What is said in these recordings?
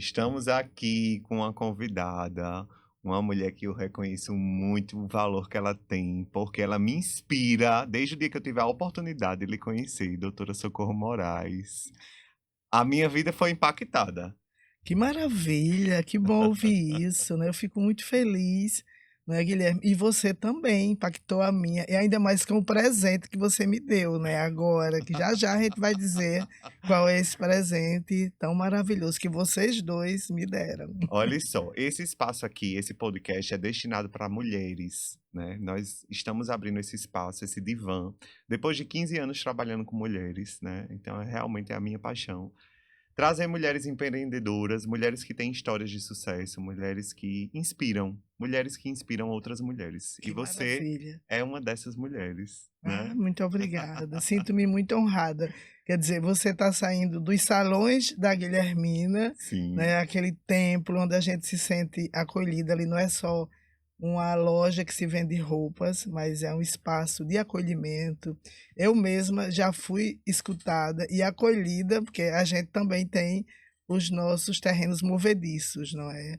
Estamos aqui com uma convidada, uma mulher que eu reconheço muito o valor que ela tem, porque ela me inspira desde o dia que eu tive a oportunidade de lhe conhecer, doutora Socorro Moraes. A minha vida foi impactada. Que maravilha, que bom ouvir isso, né, eu fico muito feliz, né, Guilherme, e você também impactou a minha, e ainda mais com o presente que você me deu, né, agora, que já já a gente vai dizer qual é esse presente tão maravilhoso que vocês 2 me deram. Olha só, esse espaço aqui, esse podcast é destinado para mulheres, né? Nós estamos abrindo esse espaço, esse divã, depois de 15 anos trabalhando com mulheres, né? Então, realmente é a minha paixão. Trazer mulheres empreendedoras, mulheres que têm histórias de sucesso, mulheres que inspiram outras mulheres. E Que você maravilha. é uma dessas mulheres, Ah, né? muito obrigada, sinto-me muito honrada. Quer dizer, você está saindo dos salões da Guilhermina, Sim, né, aquele templo onde a gente se sente acolhida, ali não é só uma loja que se vende roupas, mas é um espaço de acolhimento. Eu mesma já fui escutada e acolhida, porque a gente também tem os nossos terrenos movediços, não é?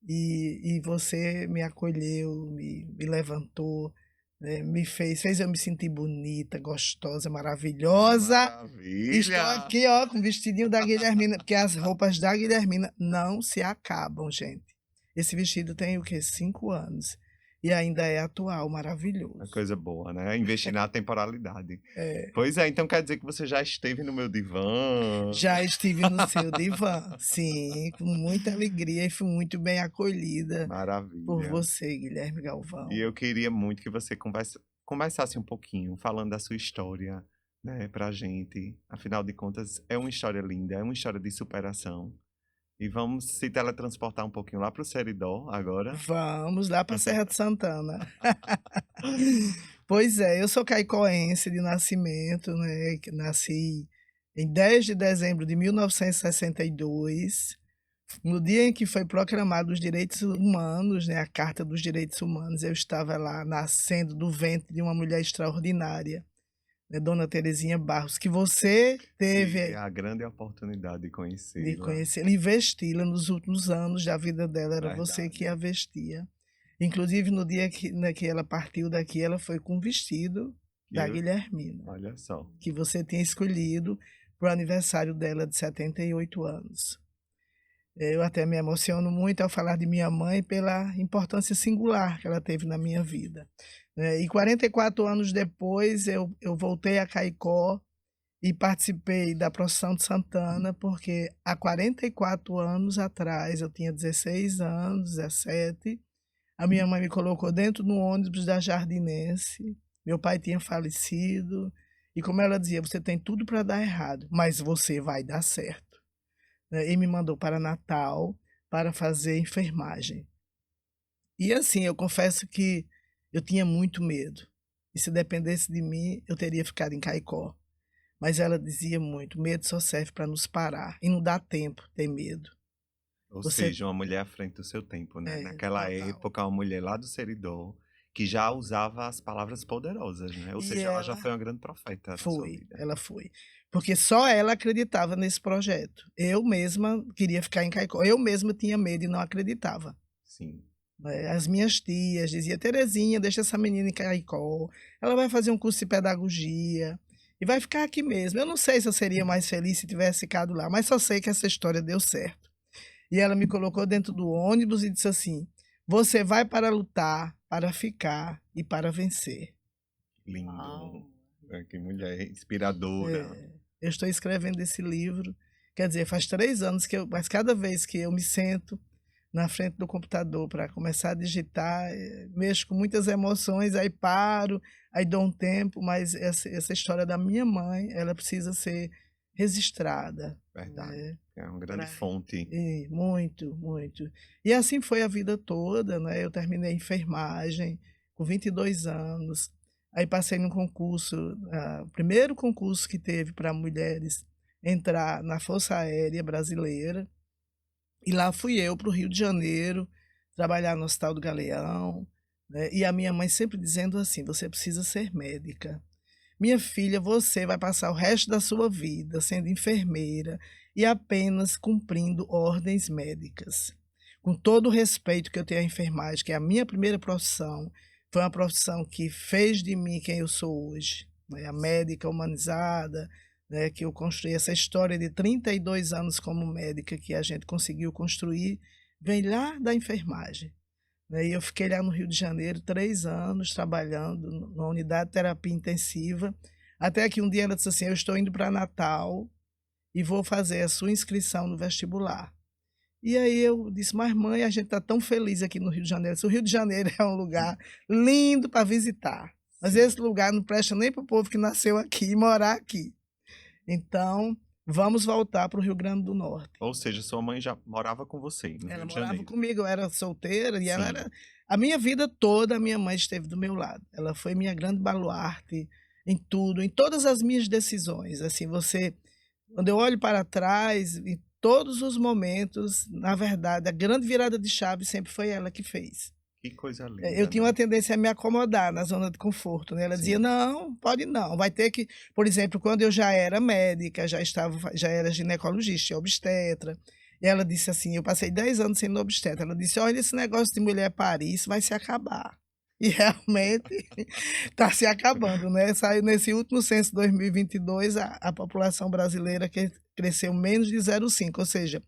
E você me acolheu, me levantou, né, fez eu me sentir bonita, gostosa, que maravilhosa. Estou maravilha! aqui, ó, com o vestidinho da Guilhermina, porque as roupas da Guilhermina não se acabam, gente. Esse vestido tem o quê? 5 anos. E ainda é atual, Uma maravilhoso. coisa boa, né? Investir na temporalidade. É, Pois é, então quer dizer que você já esteve no meu divã. já estive no seu divã, sim, com muita alegria e fui muito bem acolhida por Maravilha. você, Guilherme E Galvão. eu queria muito que você conversasse um pouquinho, falando da sua história, né, pra gente. Afinal de contas, é uma história linda, é uma história de superação. E vamos se teletransportar um pouquinho lá para o Seridó agora. Vamos lá para Serra de Santana. Pois é, eu sou caicoense de nascimento, né, que nasci em 10 de dezembro de 1962, no dia em que foi proclamado os direitos humanos, né, a Carta dos Direitos Humanos, eu estava lá nascendo do ventre de uma mulher extraordinária, né, Dona Terezinha Barros, que você Tive teve a grande oportunidade de de conhecê-la. conhecê-la e vesti-la nos últimos anos da vida dela, era você que a Verdade. vestia. Inclusive no dia que, né, que ela partiu daqui, ela foi com o vestido E da eu, Guilhermina, olha só. que você tinha escolhido para o aniversário dela de 78 anos. Eu até me emociono muito ao falar de minha mãe pela importância singular que ela teve na minha vida. E 44 anos depois eu voltei a Caicó e participei da procissão de Santana, porque há 44 anos atrás, eu tinha 16 anos, 17, a minha mãe me colocou dentro do ônibus da Jardinense, meu pai tinha falecido, e como ela dizia, você tem tudo para dar errado, mas você vai dar certo, né? E me mandou para Natal para fazer enfermagem. E assim, eu confesso que eu tinha muito medo. E se dependesse de mim, eu teria ficado em Caicó. Mas ela dizia muito: medo só serve para nos parar. E não dá tempo ter medo. Ou Você. seja, uma mulher à frente do seu tempo, né? É, Naquela total. época, uma mulher lá do Seridó, que já usava as palavras poderosas, né? Ou E seja, ela já ela foi uma grande profeta na sua foi, vida. ela foi. Porque só ela acreditava nesse projeto. Eu mesma queria ficar em Caicó. Eu mesma tinha medo e não acreditava. Sim. Né? As minhas tias diziam: Terezinha, deixa essa menina em Caicó. Ela vai fazer um curso de pedagogia e vai ficar aqui mesmo. Eu não sei se eu seria mais feliz se tivesse ficado lá, mas só sei que essa história deu certo. E ela me colocou dentro do ônibus e disse assim: você vai para lutar, para ficar e para vencer. Lindo. Uau! Que mulher inspiradora. É, eu estou escrevendo esse livro, quer dizer, faz 3 anos mas cada vez que eu me sento na frente do computador para começar a digitar, mexo com muitas emoções, aí paro, aí dou um tempo, mas essa história da minha mãe, ela precisa ser registrada, Verdade. né? É uma grande fonte. Muito, muito. E assim foi a vida toda, né? Eu terminei enfermagem com 22 anos, aí passei num concurso, o primeiro concurso que teve para mulheres entrar na Força Aérea Brasileira, e lá fui eu para o Rio de Janeiro, trabalhar no Hospital do Galeão, né? E a minha mãe sempre dizendo assim: você precisa ser médica. Minha filha, você vai passar o resto da sua vida sendo enfermeira e apenas cumprindo ordens médicas. Com todo o respeito que eu tenho à enfermagem, que é a minha primeira profissão, foi uma profissão que fez de mim quem eu sou hoje, né? A médica humanizada, né? Que eu construí essa história de 32 anos como médica que a gente conseguiu construir, vem lá da enfermagem, né? E eu fiquei lá no Rio de Janeiro 3 anos trabalhando na unidade de terapia intensiva, até que um dia ela disse assim: eu estou indo para Natal e vou fazer a sua inscrição no vestibular. E aí eu disse: mas mãe, a gente está tão feliz aqui no Rio de Janeiro. O Rio de Janeiro é um lugar lindo para visitar, mas Sim. esse lugar não presta nem para o povo que nasceu aqui e morar aqui. Então, vamos voltar para o Rio Grande do Norte. Ou seja, sua mãe já morava com você no Ela Rio de morava Janeiro. comigo, eu era solteira e ela Sim. era. A minha vida toda, a minha mãe esteve do meu lado. Ela foi minha grande baluarte em tudo, em todas as minhas decisões. Assim, quando eu olho para trás, em todos os momentos, na verdade, a grande virada de chave sempre foi ela que fez. Que coisa Eu linda, tinha né? uma tendência a me acomodar na zona de conforto, né? Ela dizia: Sim. não, pode não, vai ter que. Por exemplo, quando eu já era médica, já era ginecologista, obstetra. E ela disse assim: eu passei 10 anos sendo obstetra. Ela disse: olha, esse negócio de mulher parir, isso vai se acabar. E realmente está se acabando, né? Saiu nesse último censo 2022, a população brasileira que cresceu menos de 0,5, ou seja,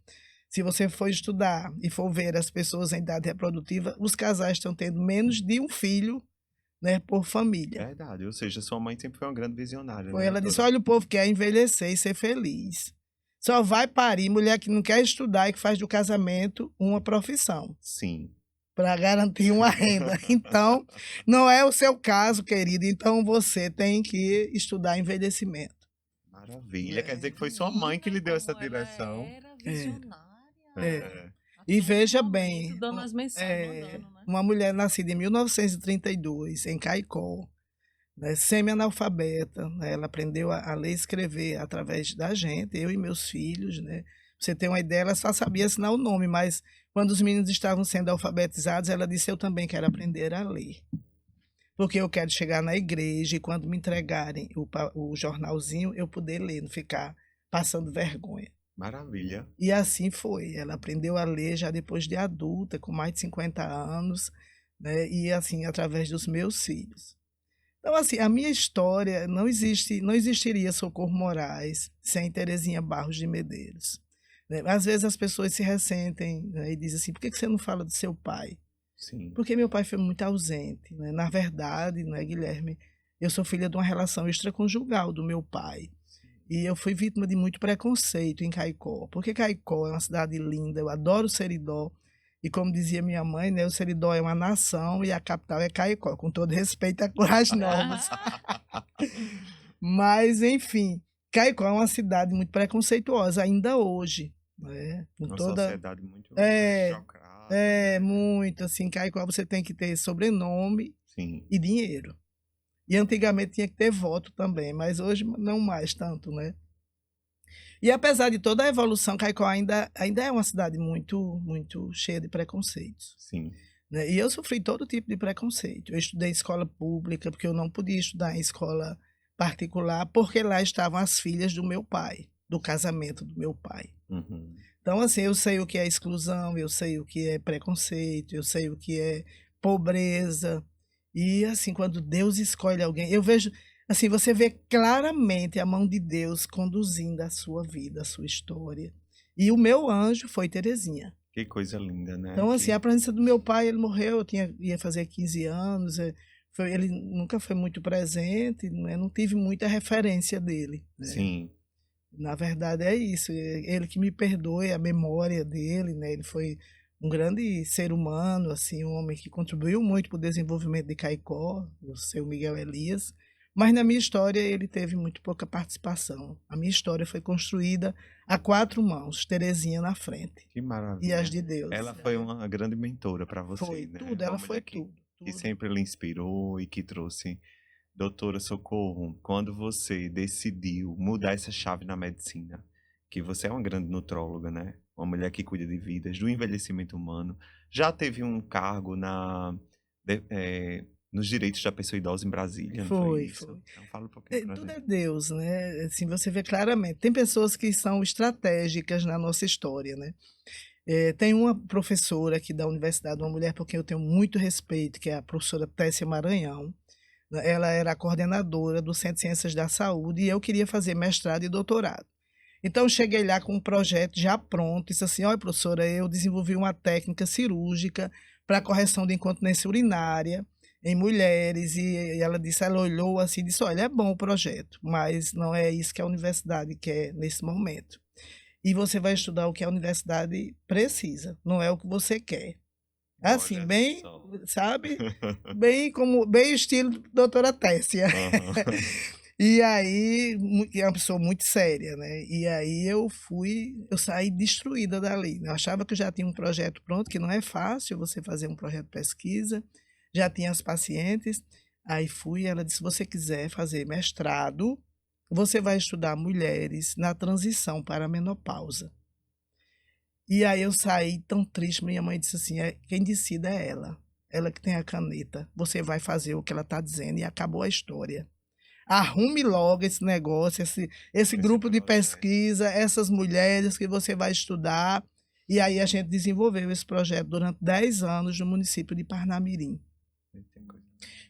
se você for estudar e for ver as pessoas em idade reprodutiva, os casais estão tendo menos de um filho, né, por família. Verdade. Ou seja, sua mãe sempre foi uma grande visionária, Foi, né, ela disse: doutora? olha, o povo quer envelhecer e ser feliz. Só vai parir mulher que não quer estudar e que faz do casamento uma profissão, Sim. para garantir uma renda. Então, não é o seu caso, querido. Então, você tem que estudar envelhecimento. Maravilha. Quer É, dizer que foi sua mãe que Menina, lhe deu essa como ela direção. era é, visionária. é. É. A E todo veja momento bem, dando as mensagens, mandando, né? uma mulher nascida em 1932, em Caicó, né, semi-analfabeta, né, ela aprendeu a ler e escrever através da gente, eu e meus filhos, né? Pra você ter uma ideia, ela só sabia assinar o nome, mas quando os meninos estavam sendo alfabetizados, ela disse: eu também quero aprender a ler, porque eu quero chegar na igreja e quando me entregarem o jornalzinho, eu poder ler, não ficar passando vergonha. Maravilha. E assim foi, ela aprendeu a ler já depois de adulta, com mais de 50 anos, né? E assim, através dos meus filhos. Então, assim, a minha história não existiria Socorro Moraes sem Terezinha Barros de Medeiros, né? Às vezes as pessoas se ressentem, né, e dizem assim: por que você não fala do seu pai? Sim. Porque meu pai foi muito ausente, né? Na verdade, né, Guilherme, eu sou filha de uma relação extraconjugal do meu pai. E eu fui vítima de muito preconceito em Caicó, porque Caicó é uma cidade linda, eu adoro Seridó. E como dizia minha mãe, né, o Seridó é uma nação e a capital é Caicó, com todo respeito a Currais Novas. Mas, enfim, Caicó é uma cidade muito preconceituosa ainda hoje, né? Com Uma toda. sociedade muito É, aristocrata, né? muito, assim, Caicó você tem que ter sobrenome Sim. e dinheiro. E antigamente tinha que ter voto também, mas hoje não mais tanto, né? E apesar de toda a evolução, Caicó ainda é uma cidade muito cheia de preconceitos, Sim. né? E eu sofri todo tipo de preconceito. Eu estudei em escola pública, porque eu não podia estudar em escola particular, porque lá estavam as filhas do meu pai, do casamento do meu pai. Uhum. Então, assim, eu sei o que é exclusão, eu sei o que é preconceito, eu sei o que é pobreza. E, assim, quando Deus escolhe alguém, eu vejo, assim, você vê claramente a mão de Deus conduzindo a sua vida, a sua história. E o meu anjo foi Terezinha. Que coisa linda, né? Então, assim, Que... a presença do meu pai, ele morreu, ia fazer 15 anos, ele nunca foi muito presente, né? Não tive muita referência dele, né? Sim. Na verdade é isso, ele que me perdoe a memória dele, né? Ele foi um grande ser humano, assim, um homem que contribuiu muito para o desenvolvimento de Caicó, o seu Miguel Elias, mas na minha história ele teve muito pouca participação. A minha história foi construída a 4 mãos, Terezinha na frente, Que e as maravilha. de Deus. Ela foi uma grande mentora para você, Foi né? tudo, Uma ela foi mulher tudo, que tudo. sempre lhe inspirou e que trouxe. Doutora Socorro, quando você decidiu mudar essa chave na medicina, que você é uma grande nutróloga, né? Uma mulher que cuida de vidas, do envelhecimento humano, já teve um cargo nos direitos da pessoa idosa em Brasília, não foi Foi, isso? foi. Então fala um pouquinho pra Tudo é gente. Deus, né? Assim, você vê claramente. Tem pessoas que são estratégicas na nossa história, né? Tem uma professora aqui da universidade, uma mulher por quem eu tenho muito respeito, que é a professora Tessia Maranhão. Ela era a coordenadora do Centro de Ciências da Saúde e eu queria fazer mestrado e doutorado. Então, eu cheguei lá com um projeto já pronto e disse assim: olha, professora, eu desenvolvi uma técnica cirúrgica para correção de incontinência urinária em mulheres. E ela disse, ela olhou assim e disse: olha, é bom o projeto, mas não é isso que a universidade quer nesse momento. E você vai estudar o que a universidade precisa, não é o que você quer. Assim, Olha bem, só. sabe? Bem estilo doutora Tessia. Aham. E aí, é uma pessoa muito séria, né? E aí eu saí destruída dali, né? Eu achava que eu já tinha um projeto pronto, que não é fácil você fazer um projeto de pesquisa, já tinha as pacientes. Aí ela disse: se você quiser fazer mestrado, você vai estudar mulheres na transição para a menopausa. E aí eu saí tão triste, minha mãe disse assim: quem decide é ela que tem a caneta, você vai fazer o que ela está dizendo e acabou a história. Arrume logo esse negócio, esse grupo de projeto. pesquisa, essas mulheres que você vai estudar. E aí a gente desenvolveu esse projeto durante 10 anos no município de Parnamirim, Tem coisa.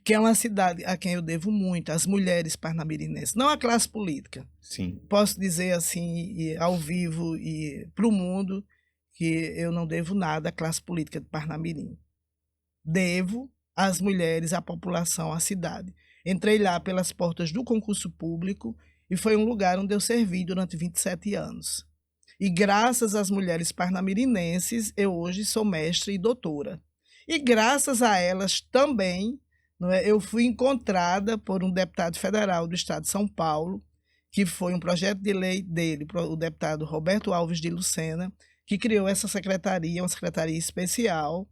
que é uma cidade a quem eu devo muito, as mulheres parnamirinenses, não a classe política. Sim. Posso dizer assim, ao vivo e para o mundo, que eu não devo nada à classe política de Parnamirim. Devo às mulheres, à população, à cidade. Entrei lá pelas portas do concurso público e foi um lugar onde eu servi durante 27 anos. E graças às mulheres parnamirinenses, eu hoje sou mestre e doutora. E graças a elas também, não é, eu fui encontrada por um deputado federal do estado de São Paulo, que foi um projeto de lei dele, o deputado Roberto Alves de Lucena, que criou essa secretaria, uma secretaria especial.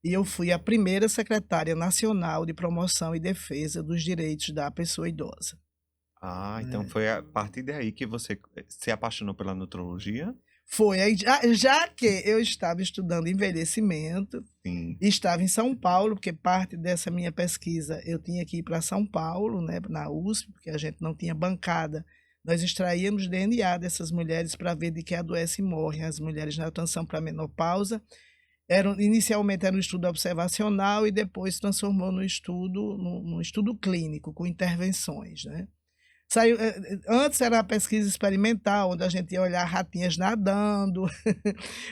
E eu fui a primeira secretária nacional de promoção e defesa dos direitos da pessoa idosa. Ah, então foi a partir daí que você se apaixonou pela nutrologia? Foi aí, já que eu estava estudando envelhecimento, Sim. estava em São Paulo, porque parte dessa minha pesquisa eu tinha que ir para São Paulo, né, na USP, porque a gente não tinha bancada. Nós extraíamos DNA dessas mulheres para ver de que adoecem e morrem as mulheres na transição para a menopausa. Inicialmente era um estudo observacional e depois se transformou num estudo clínico, com intervenções, né? Antes era a pesquisa experimental, onde a gente ia olhar ratinhas nadando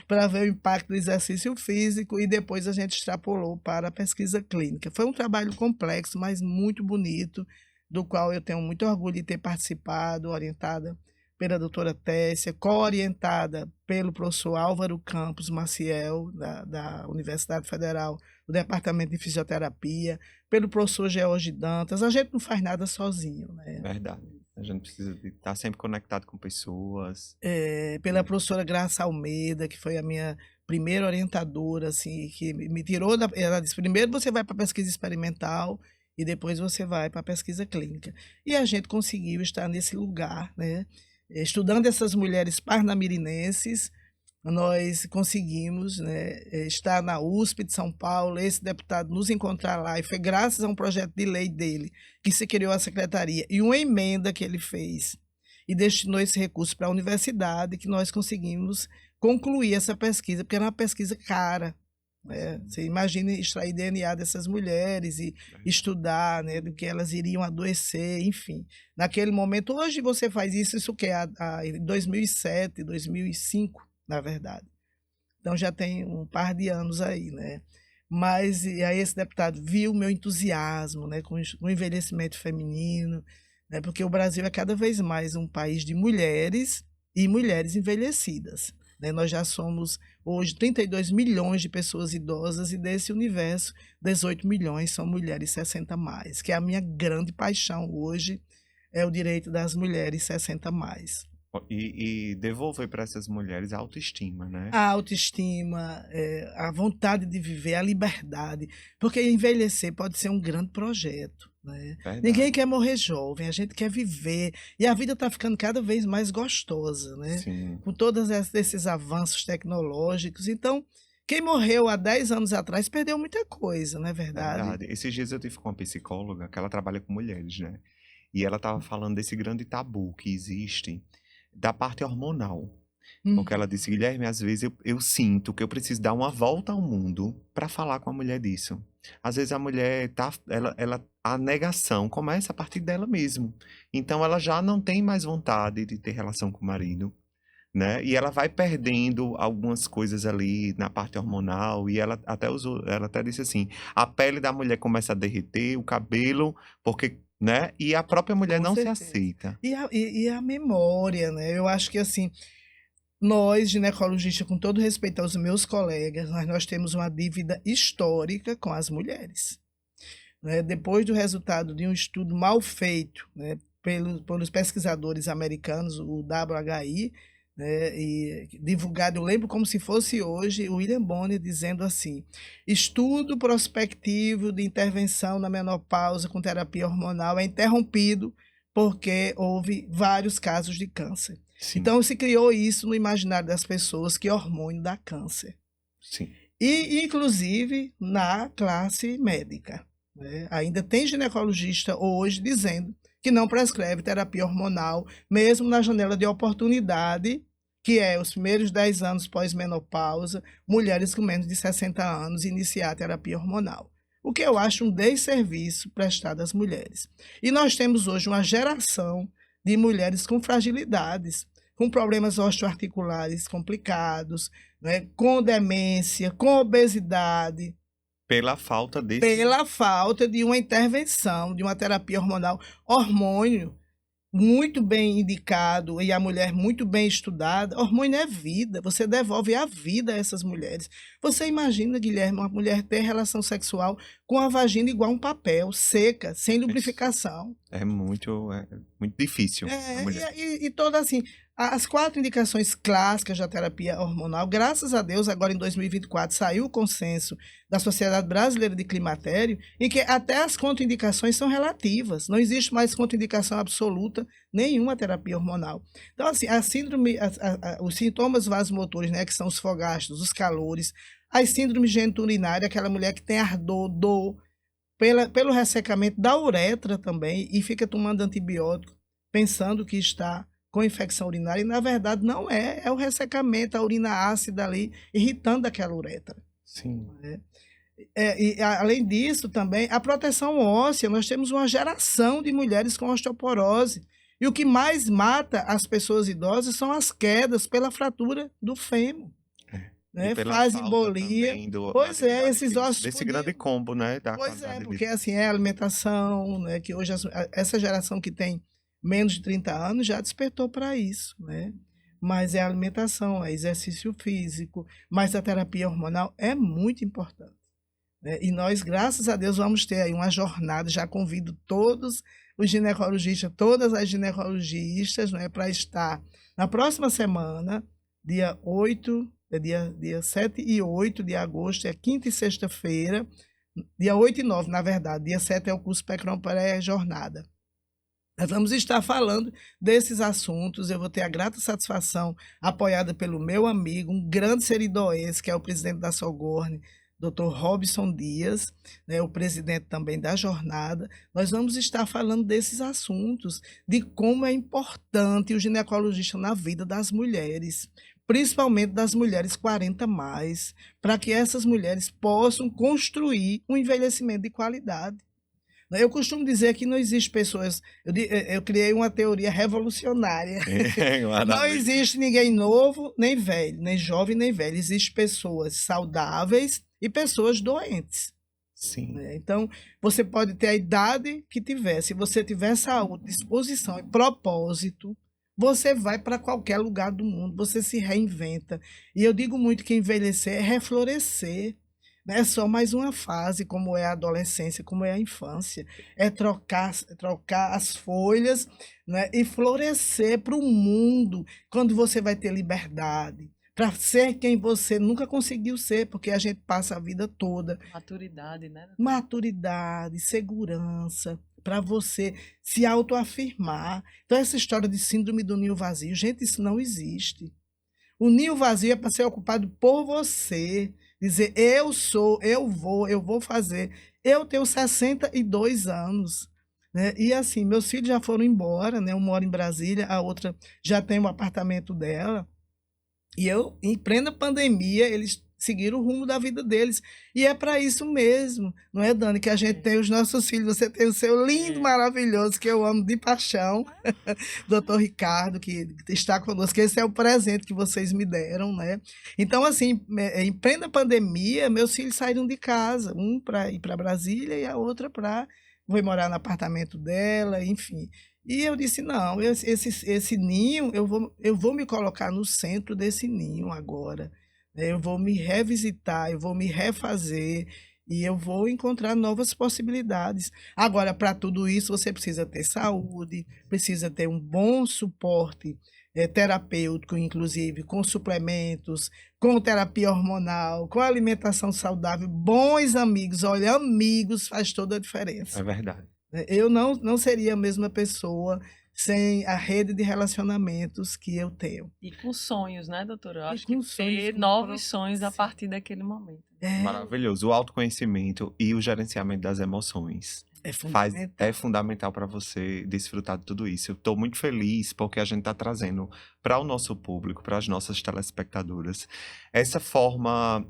para ver o impacto do exercício físico, e depois a gente extrapolou para a pesquisa clínica. Foi um trabalho complexo, mas muito bonito, do qual eu tenho muito orgulho de ter participado, orientada pela doutora Tessia, co-orientada pelo professor Álvaro Campos Maciel, da Universidade Federal, do Departamento de Fisioterapia, pelo professor George Dantas. A gente não faz nada sozinho, né? Verdade. A gente precisa estar sempre conectado com pessoas. Pela professora Graça Almeida, que foi a minha primeira orientadora, assim, que me tirou da... Ela disse: primeiro você vai para a pesquisa experimental e depois você vai para a pesquisa clínica. E a gente conseguiu estar nesse lugar, né? Estudando essas mulheres parnamirinenses, nós conseguimos, né, estar na USP de São Paulo, esse deputado nos encontrar lá, e foi graças a um projeto de lei dele que se criou a secretaria e uma emenda que ele fez e destinou esse recurso para a universidade, que nós conseguimos concluir essa pesquisa, porque era uma pesquisa cara. Você imagina extrair DNA dessas mulheres e estudar, né, do que elas iriam adoecer, enfim. Naquele momento, hoje você faz isso que é em 2007, 2005, na verdade. Então já tem um par de anos aí, né? Mas e aí esse deputado viu o meu entusiasmo, né, com o envelhecimento feminino, né, porque o Brasil é cada vez mais um país de mulheres e mulheres envelhecidas. Nós já somos hoje 32 milhões de pessoas idosas e desse universo, 18 milhões são mulheres 60 mais, que é a minha grande paixão hoje, é o direito das mulheres 60 mais. E devolver para essas mulheres a autoestima, né? A autoestima, a vontade de viver, a liberdade, porque envelhecer pode ser um grande projeto, né? Ninguém quer morrer jovem, a gente quer viver, e a vida está ficando cada vez mais gostosa, né? Sim. Com todos esses avanços tecnológicos. Então, Quem morreu há 10 anos atrás perdeu muita coisa, não é verdade? Verdade. Esses dias eu tive com uma psicóloga que ela trabalha com mulheres, né? E ela estava falando desse grande tabu que existe da parte hormonal. Porque ela disse, Guilherme, às vezes eu sinto que eu preciso dar uma volta ao mundo para falar com a mulher disso. Às vezes a mulher a negação começa a partir dela mesmo. Então ela já não tem mais vontade de ter relação com o marido, né? E ela vai perdendo algumas coisas ali na parte hormonal. E ela até disse assim, a pele da mulher começa a derreter, o cabelo, porque, né? E a própria mulher Com não se certeza. aceita. E a memória, né? Eu acho que assim, nós, ginecologistas, com todo respeito aos meus colegas, nós temos uma dívida histórica com as mulheres. Né? Depois do resultado de um estudo mal feito, né, pelos pesquisadores americanos, o WHI, né, e divulgado, eu lembro como se fosse hoje, o William Bonner dizendo assim, estudo prospectivo de intervenção na menopausa com terapia hormonal é interrompido porque houve vários casos de câncer. Sim, Então, se criou isso no imaginário das pessoas, que hormônio dá câncer. sim. E, inclusive, na classe médica. Né? Ainda tem ginecologista hoje dizendo que não prescreve terapia hormonal, mesmo na janela de oportunidade, que é os primeiros 10 anos pós-menopausa, mulheres com menos de 60 anos iniciar a terapia hormonal. O que eu acho um desserviço prestado às mulheres. E nós temos hoje uma geração de mulheres com fragilidades, com problemas osteoarticulares complicados, né, com demência, com obesidade, Pela falta desse... pela falta de uma intervenção, de uma terapia hormonal. Hormônio muito bem indicado e a mulher muito bem estudada, hormônio é vida, você devolve a vida a essas mulheres. Você imagina, Guilherme, uma mulher ter relação sexual com a vagina igual um papel, seca, sem lubrificação. É muito difícil. A mulher. E toda assim, as 4 indicações clássicas da terapia hormonal, graças a Deus, agora em 2024 saiu o consenso da Sociedade Brasileira de Climatério, em que até as contraindicações são relativas, não existe mais contraindicação absoluta nenhuma terapia hormonal. Então, assim, a síndrome, os sintomas vasomotores, né, que são os fogastos, os calores, as síndromes geniturinárias, aquela mulher que tem ardor, dor, pelo ressecamento da uretra também, e fica tomando antibiótico, pensando que está com infecção urinária, e na verdade não é, é o ressecamento, a urina ácida ali, irritando aquela uretra. Sim. E além disso também, a proteção óssea, nós temos uma geração de mulheres com osteoporose, e o que mais mata as pessoas idosas são as quedas pela fratura do fêmur. Né? Faz embolia. Pois é, esses ossos. Desse grande combo, né? Pois é, porque assim, é a alimentação, né? Que hoje essa geração que tem menos de 30 anos já despertou para isso, né? Mas é a alimentação, é exercício físico, mas a terapia hormonal é muito importante. Né? E nós, graças a Deus, vamos ter aí uma jornada, já convido todos os ginecologistas, todas as ginecologistas, né, para estar na próxima semana, dia 7 e 8 de agosto, é quinta e sexta-feira, dia 8 e 9, na verdade, dia 7 é o curso Pecron pré-jornada. Nós vamos estar falando desses assuntos, eu vou ter a grata satisfação, apoiada pelo meu amigo, um grande seridoense, que é o presidente da Sogorne, Dr. Robson Dias, né, o presidente também da jornada. Nós vamos estar falando desses assuntos, de como é importante o ginecologista na vida das mulheres, principalmente das mulheres 40 mais, para que essas mulheres possam construir um envelhecimento de qualidade. Eu costumo dizer que não existe pessoas... Eu criei uma teoria revolucionária. Não existe ninguém novo, nem velho, nem jovem, nem velho. Existem pessoas saudáveis e pessoas doentes. Sim. Então, você pode ter a idade que tiver. Se você tiver saúde, disposição e propósito, você vai para qualquer lugar do mundo, você se reinventa. E eu digo muito que envelhecer é reflorescer. Não é só mais uma fase, como é a adolescência, como é a infância. É trocar as folhas, né, e florescer para o mundo, quando você vai ter liberdade, para ser quem você nunca conseguiu ser, porque a gente passa a vida toda. Maturidade, né? Maturidade, segurança, para você se autoafirmar. Então, essa história de síndrome do ninho vazio, gente, isso não existe. O ninho vazio é para ser ocupado por você. Dizer, eu sou, eu vou fazer. Eu tenho 62 anos, né? E assim, meus filhos já foram embora, né? Um mora em Brasília, a outra já tem um apartamento dela. E eu, em plena pandemia, eles seguiram o rumo da vida deles. E é para isso mesmo, não é, Dani? Que a gente tem os nossos filhos. Você tem o seu lindo, maravilhoso, que eu amo de paixão, doutor Ricardo, que está conosco. Esse é o presente que vocês me deram, né? Então, assim, em plena pandemia, meus filhos saíram de casa, um para ir para Brasília e a outra para foi morar no apartamento dela, enfim. E eu disse, não, esse ninho, eu vou me colocar no centro desse ninho agora, né? Eu vou me revisitar, eu vou me refazer e eu vou encontrar novas possibilidades. Agora, para tudo isso, você precisa ter saúde, precisa ter um bom suporte terapêutico, inclusive, com suplementos, com terapia hormonal, com alimentação saudável, bons amigos. Olha, amigos faz toda a diferença. É verdade. Eu não seria a mesma pessoa sem a rede de relacionamentos que eu tenho. E com sonhos, né, doutora? Eu E acho com que sonhos, ter com novos sonhos a sim. partir daquele momento. Maravilhoso. O autoconhecimento e o gerenciamento das emoções É fundamental. é fundamental para você desfrutar de tudo isso. Eu estou muito feliz porque a gente está trazendo para o nosso público, para as nossas telespectadoras, essa forma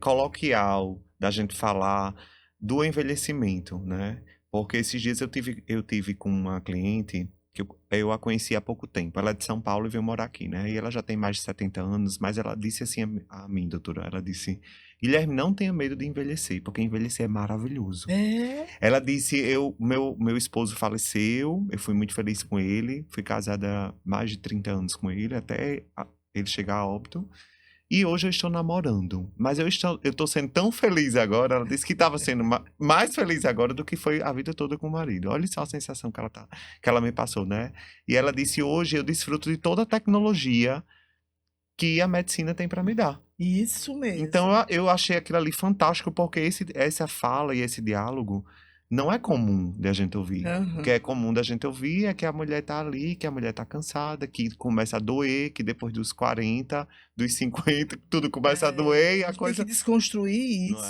coloquial da gente falar do envelhecimento, né? Porque esses dias eu tive com uma cliente que eu a conheci há pouco tempo. Ela é de São Paulo e veio morar aqui, né? E ela já tem mais de 70 anos, mas ela disse assim a mim, doutora, ela disse, Guilherme, não tenha medo de envelhecer, porque envelhecer é maravilhoso. Ela disse, meu esposo faleceu, eu fui muito feliz com ele, fui casada há mais de 30 anos com ele, até ele chegar a óbito. E hoje eu estou namorando, mas eu estou sendo tão feliz agora. Ela disse que estava sendo mais feliz agora do que foi a vida toda com o marido. Olha só a sensação que ela me passou, né? E ela disse, hoje eu desfruto de toda a tecnologia que a medicina tem para me dar. Isso mesmo. Então eu achei aquilo ali fantástico, porque essa fala e esse diálogo não é comum de a gente ouvir. O que é comum da gente ouvir é que a mulher tá ali, que a mulher tá cansada, que começa a doer, que depois dos 40, dos 50, tudo começa a doer e a coisa... Tem que desconstruir isso.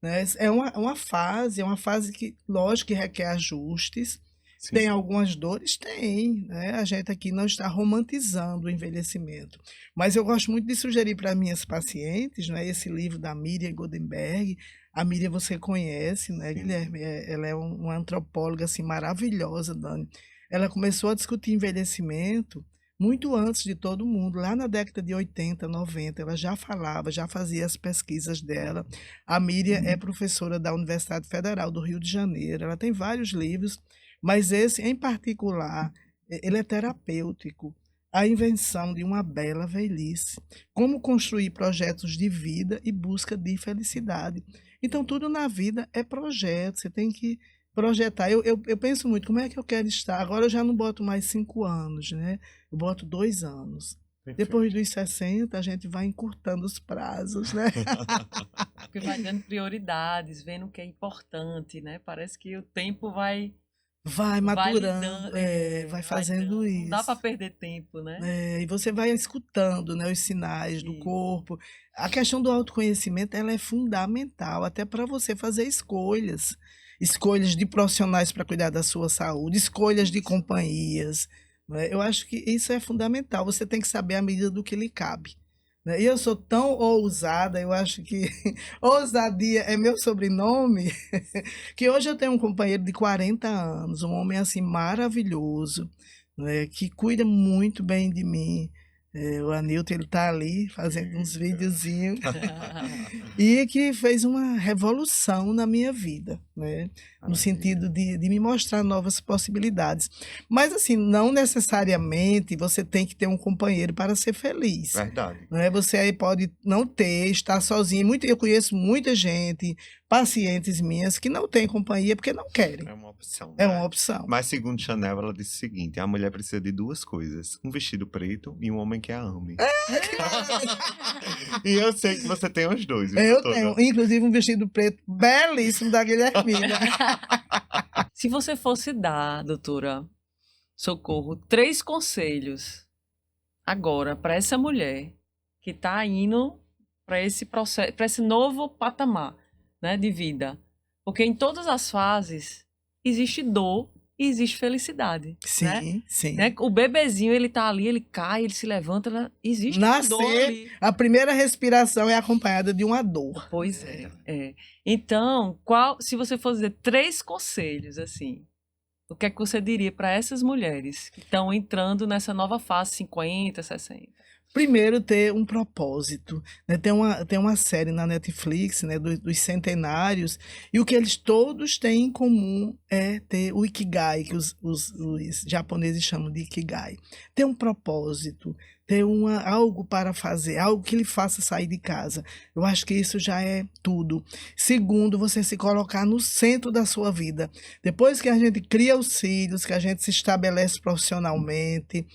Não é? Né? É uma fase que, lógico, que requer ajustes. Sim. Tem algumas dores? Tem, né? A gente aqui não está romantizando o envelhecimento. Mas eu gosto muito de sugerir para minhas pacientes, né, esse livro da Miriam Goldenberg. A Miriam você conhece, né, Guilherme? Ela é uma antropóloga assim, maravilhosa, Dani. Ela começou a discutir envelhecimento muito antes de todo mundo, lá na década de 80, 90, ela já falava, já fazia as pesquisas dela. A Miriam é professora da Universidade Federal do Rio de Janeiro, ela tem vários livros, mas esse, em particular, ele é terapêutico. A invenção de uma bela velhice. Como construir projetos de vida e busca de felicidade. Então, tudo na vida é projeto, você tem que projetar. Eu penso muito, como é que eu quero estar? Agora eu já não boto mais 5 anos, né? Eu boto 2 anos. Perfeito. Depois dos 60, a gente vai encurtando os prazos, né? Porque vai dando prioridades, vendo o que é importante, né? Parece que o tempo vai maturando, vai fazendo isso. Não dá para perder tempo, né? E você vai escutando, né, os sinais do corpo. A questão do autoconhecimento, ela é fundamental, até para você fazer escolhas. Escolhas de profissionais para cuidar da sua saúde, escolhas de companhias. Né? Eu acho que isso é fundamental. Você tem que saber a medida do que lhe cabe. E eu sou tão ousada, eu acho que ousadia é meu sobrenome, que hoje eu tenho um companheiro de 40 anos, um homem assim maravilhoso, né, que cuida muito bem de mim. O Anilton, ele está ali fazendo uns videozinhos e que fez uma revolução na minha vida, né? No sentido de me mostrar novas possibilidades. Mas, assim, não necessariamente você tem que ter um companheiro para ser feliz. Verdade. Né? Você aí pode não ter, estar sozinho. Eu conheço muita gente, pacientes minhas, que não têm companhia porque não querem. É uma opção. É né? uma opção. Mas, segundo Chanel, ela disse o seguinte: a mulher precisa de 2 coisas: um vestido preto e um homem que a ame. E eu sei que você tem os dois. viu, Eu doutora? tenho, inclusive, um vestido preto belíssimo da Guilhermina. Se você fosse dar, doutora Socorro, 3 conselhos agora para essa mulher que está indo para esse processo, para esse novo patamar, né, de vida. Porque em todas as fases existe dor e existe felicidade, né? Sim, sim. Né? O bebezinho, ele tá ali, ele cai, ele se levanta, né? Existe uma dor Nascer, ali. a primeira respiração é acompanhada de uma dor. Pois é. Então, se você fosse dizer 3 conselhos, assim, o que é que você diria para essas mulheres que estão entrando nessa nova fase, 50, 60? Primeiro, ter um propósito, né? Tem uma série na Netflix, né, dos centenários, e o que eles todos têm em comum é ter o Ikigai, que os japoneses chamam de Ikigai. Ter um propósito, ter algo para fazer, algo que lhe faça sair de casa. Eu acho que isso já é tudo. Segundo, você se colocar no centro da sua vida. Depois que a gente cria os filhos, que a gente se estabelece profissionalmente,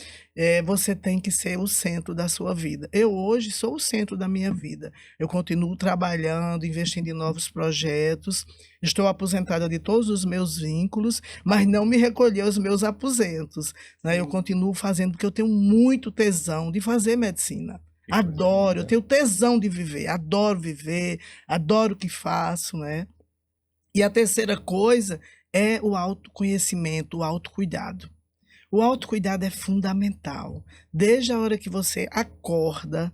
você tem que ser o centro da sua vida. Eu hoje sou o centro da minha vida. Eu continuo trabalhando, investindo em novos projetos. Estou aposentada de todos os meus vínculos, mas não me recolhi aos meus aposentos, né? Eu continuo fazendo porque eu tenho muito tesão de fazer medicina. Adoro, eu tenho tesão de viver, adoro o que faço, né? E a terceira coisa é o autoconhecimento, o autocuidado. O autocuidado é fundamental. Desde a hora que você acorda,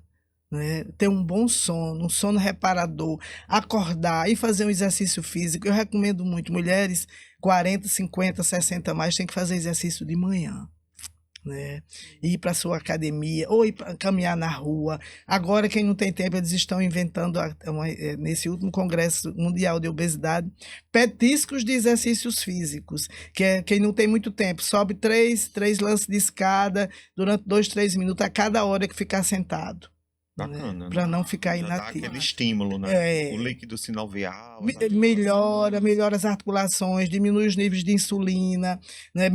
né, ter um bom sono, um sono reparador, acordar e fazer um exercício físico. Eu recomendo muito. Mulheres 40, 50, 60 mais têm que fazer exercício de manhã. Né? Ir para a sua academia ou ir caminhar na rua. Agora, quem não tem tempo, eles estão inventando, nesse último Congresso Mundial de Obesidade, petiscos de exercícios físicos, que é quem não tem muito tempo, sobe três lances de escada durante 2, 3 minutos a cada hora que ficar sentado. Bacana, né? Para não ficar Já dá inativo. aquele estímulo, né? O líquido sinovial. Melhora as articulações, diminui os níveis de insulina, né?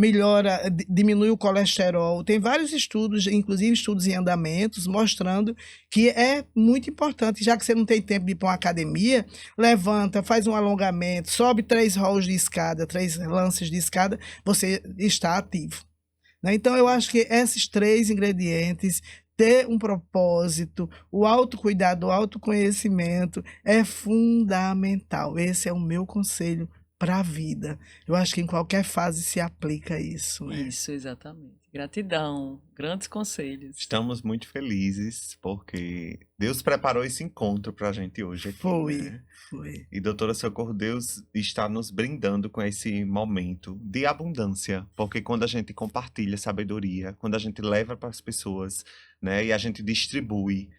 Diminui o colesterol. Tem vários estudos, inclusive estudos em andamentos, mostrando que é muito importante, já que você não tem tempo de ir para uma academia, levanta, faz um alongamento, sobe 3 halls de escada, 3 lances de escada, você está ativo. Né? Então, eu acho que esses 3 ingredientes, ter um propósito, o autocuidado, o autoconhecimento é fundamental. Esse é o meu conselho para a vida. Eu acho que em qualquer fase se aplica isso. Né? Isso, exatamente. Gratidão, grandes conselhos. Estamos muito felizes porque Deus preparou esse encontro para a gente hoje aqui. Foi. E doutora Socorro, Deus está nos brindando com esse momento de abundância, porque quando a gente compartilha sabedoria, quando a gente leva para as pessoas, né, e a gente distribui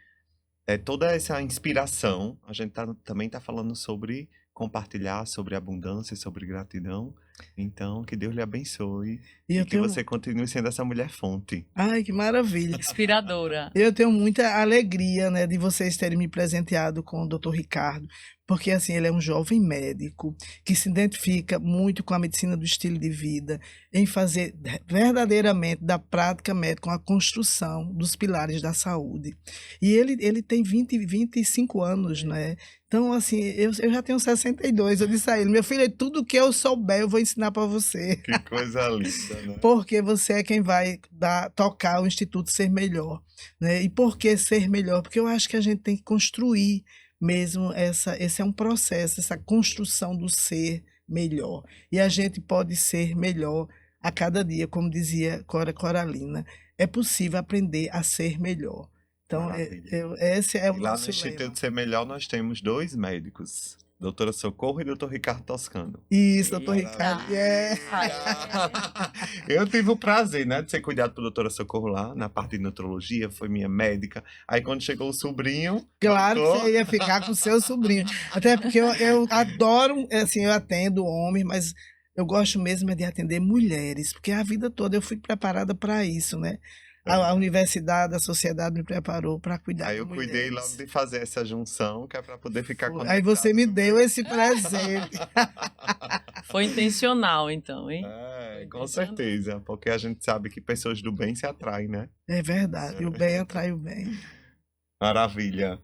toda essa inspiração, a gente também está falando sobre compartilhar, sobre abundância, sobre gratidão. Então, que Deus lhe abençoe e que você continue sendo essa mulher fonte. Ai, que maravilha. Inspiradora. Eu tenho muita alegria, né, de vocês terem me presenteado com o Dr. Ricardo, porque assim, ele é um jovem médico que se identifica muito com a medicina do estilo de vida, em fazer verdadeiramente da prática médica uma construção dos pilares da saúde. E ele tem 25 anos, né? Então, assim, eu já tenho 62. Eu disse a ele, meu filho, tudo que eu souber, eu vou ensinar para você. Que coisa linda, né? Porque você é quem vai tocar o Instituto Ser Melhor. Né? E por que ser melhor? Porque eu acho que a gente tem que construir mesmo esse é um processo, essa construção do ser melhor. E a gente pode ser melhor a cada dia, como dizia Cora Coralina. É possível aprender a ser melhor. Então, esse é o lá nosso no Instituto lema. Ser Melhor nós temos 2 médicos, doutora Socorro e doutor Ricardo Toscano. Isso, doutor Ricardo. Eu tive o prazer, né, de ser cuidado por doutora Socorro lá, na parte de nutrologia, foi minha médica. Aí quando chegou o sobrinho... Claro que você ia ficar com o seu sobrinho. Até porque eu adoro, assim, eu atendo homens, mas eu gosto mesmo de atender mulheres, porque a vida toda eu fui preparada para isso, né? A universidade, a sociedade me preparou para cuidar Aí de eu mulheres. cuidei logo de fazer essa junção, que é para poder ficar conectado. Aí você me deu esse presente. Foi intencional, então, hein? Com certeza, porque a gente sabe que pessoas do bem se atraem, né? É verdade, o bem atrai o bem. Maravilha.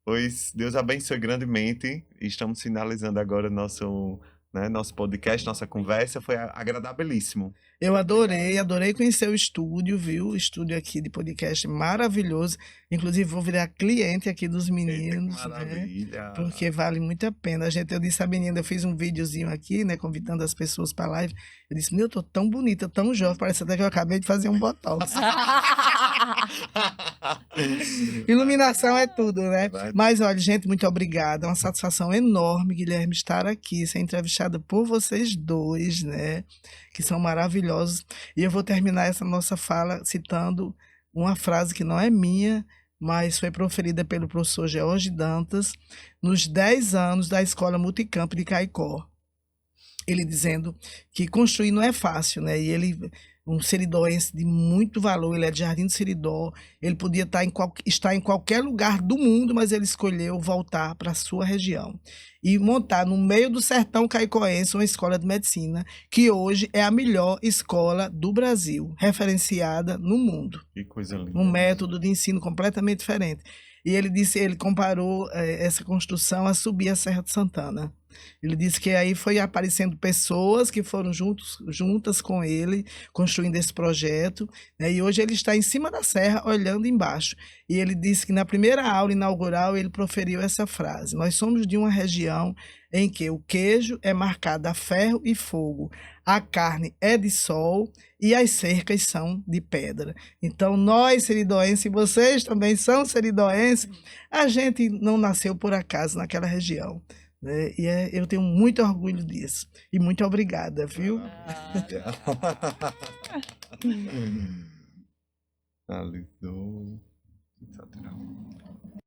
Pois Deus abençoe grandemente. Estamos finalizando agora nosso né? Nosso podcast, nossa conversa foi agradabilíssimo. Eu adorei conhecer o estúdio, viu? O estúdio aqui de podcast maravilhoso. Inclusive, vou virar cliente aqui dos Eita, que meninos, né? maravilha! Porque vale muito a pena. Eu disse à menina, eu fiz um videozinho aqui, né? Convidando as pessoas para live. Eu disse, meu, eu tô tão bonita, tão jovem, parece até que eu acabei de fazer um botox. Iluminação é tudo, né? Vai. Mas, olha, gente, muito obrigada. É uma satisfação enorme, Guilherme, estar aqui, ser entrevistada por vocês dois, né? Que são maravilhosos. E eu vou terminar essa nossa fala citando uma frase que não é minha, mas foi proferida pelo professor George Dantas nos 10 anos da Escola Multicamp de Caicó. Ele dizendo que construir não é fácil, né? E ele, um seridóense de muito valor, ele é de Jardim do Seridó, ele podia estar em qualquer lugar do mundo, mas ele escolheu voltar para a sua região e montar no meio do sertão caicoense uma escola de medicina, que hoje é a melhor escola do Brasil, referenciada no mundo. Que coisa linda. Um método de ensino completamente diferente. E ele disse, ele comparou essa construção a subir a Serra de Santana. Ele disse que aí foi aparecendo pessoas que foram juntas com ele, construindo esse projeto, né? E hoje ele está em cima da serra, olhando embaixo. E ele disse que na primeira aula inaugural ele proferiu essa frase: nós somos de uma região em que o queijo é marcado a ferro e fogo, a carne é de sol e as cercas são de pedra. Então, nós, seridoenses, vocês também são seridoenses, a gente não nasceu por acaso naquela região, né? E eu tenho muito orgulho disso. E muito obrigada, viu? Alisou. Sensacional.